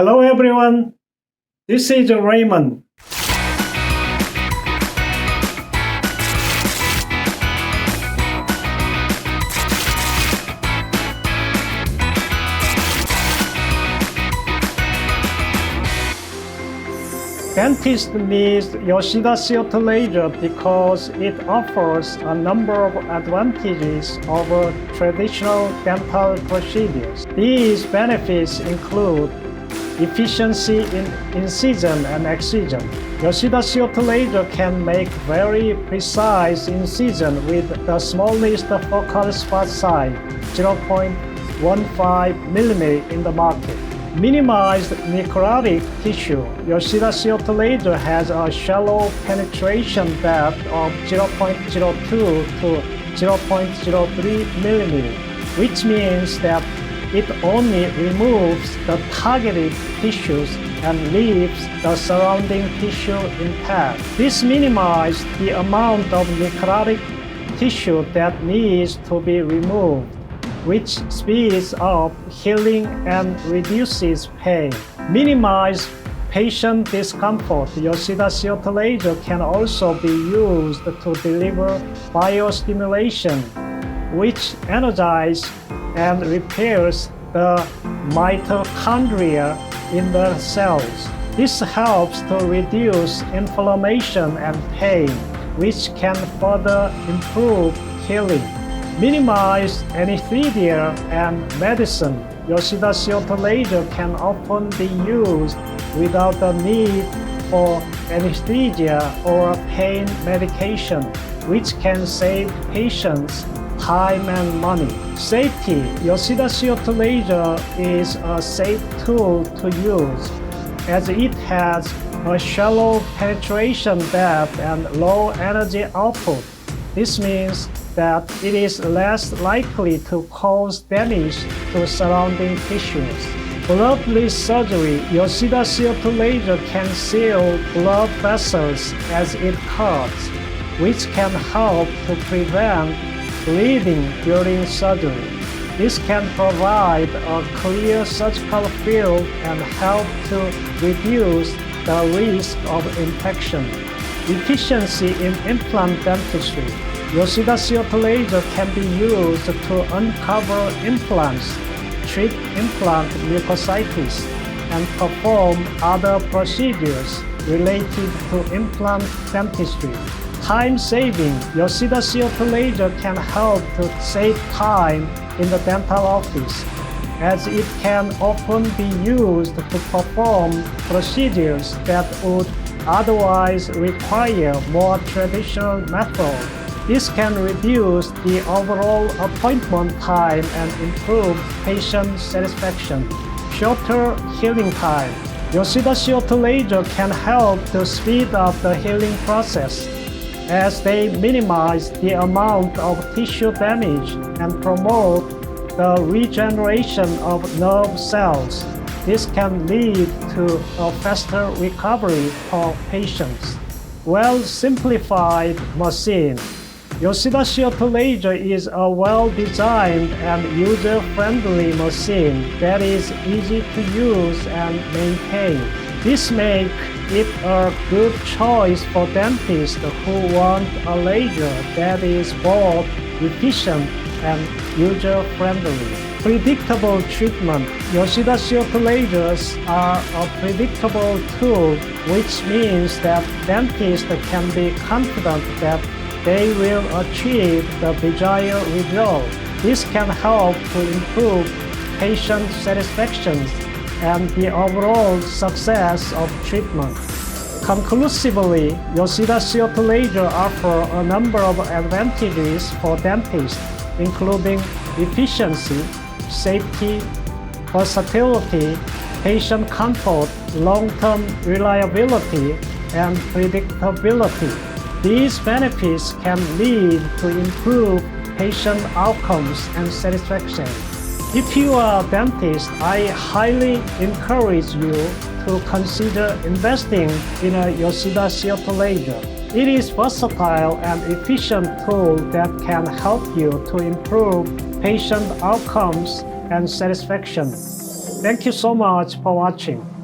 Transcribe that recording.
Hello everyone, this is Raymond. Dentists need Yoshida CO2 laser because it offers a number of advantages over traditional dental procedures. These benefits include efficiency in incision and excision. Yoshida CO2 laser can make very precise incision with the smallest focal spot size, 0.15 mm in the market. Minimized necrotic tissue. Yoshida CO2 laser has a shallow penetration depth of 0.02 to 0.03 mm, which means that it only removes the targeted tissues and leaves the surrounding tissue intact. This minimizes the amount of necrotic tissue that needs to be removed, which speeds up healing and reduces pain. Minimize patient discomfort. Yoshida CO2 laser can also be used to deliver biostimulation, which energizes and repairs the mitochondria in the cells. This helps to reduce inflammation and pain, which can further improve healing. Minimize anesthesia and medicine. Yoshida CO2 laser can often be used without the need for anesthesia or pain medication, which can save patients time and money. Safety. Yoshida CO2 laser is a safe tool to use as it has a shallow penetration depth and low energy output. This means that it is less likely to cause damage to surrounding tissues. Bloodless surgery. Yoshida CO2 laser can seal blood vessels as it cuts, which can help to prevent bleeding during surgery. This can provide a clear surgical field and help to reduce the risk of infection. Efficiency in implant dentistry. Yoshida CO2 laser can be used to uncover implants, treat implant mucositis, and perform other procedures related to implant dentistry. Time saving. Yoshida CO2 laser can help to save time in the dental office, as it can often be used to perform procedures that would otherwise require more traditional methods. This can reduce the overall appointment time and improve patient satisfaction. Shorter healing time. Yoshida CO2 laser can help to speed up the healing process, as they minimize the amount of tissue damage and promote the regeneration of nerve cells. This can lead to a faster recovery for patients. Well-simplified machine. Yoshida CO2 laser is a well-designed and user-friendly machine that is easy to use and maintain. This makes it a good choice for dentists who want a laser that is both efficient and user-friendly. Predictable treatment. Yoshida CO2 lasers are a predictable tool, which means that dentists can be confident that they will achieve the desired result. This can help to improve patient satisfaction and the overall success of treatment. Conclusively, Yoshida CO2 laser offer a number of advantages for dentists, including efficiency, safety, versatility, patient comfort, long-term reliability, and predictability. These benefits can lead to improved patient outcomes and satisfaction. If you are a dentist, I highly encourage you to consider investing in a Yoshida CO2 laser. It is versatile and efficient tool that can help you to improve patient outcomes and satisfaction. Thank you so much for watching.